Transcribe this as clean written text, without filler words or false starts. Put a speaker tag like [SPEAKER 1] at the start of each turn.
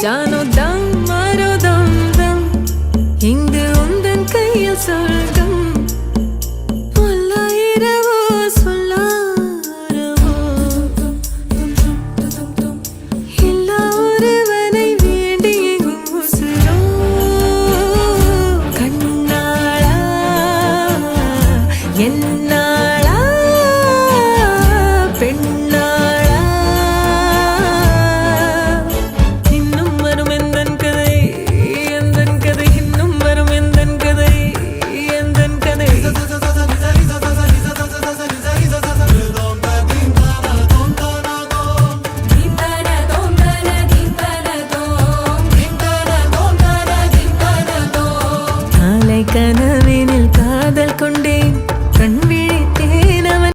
[SPEAKER 1] ஜானோ தம் மரோ தம் தம் இங்கு உந்தன் கையில் சொர்க்கம் இரவோ சொல்லாரவோ எல்லா ஒருவனை வேண்டி எங்கும் உசுரோ கண்ணாளா என்னாளா பெண்ணாளா இன்னும் வரும் எந்தன் கதை இன்னும் வரும் எந்தன் கதை எந்தன் கதை கனவு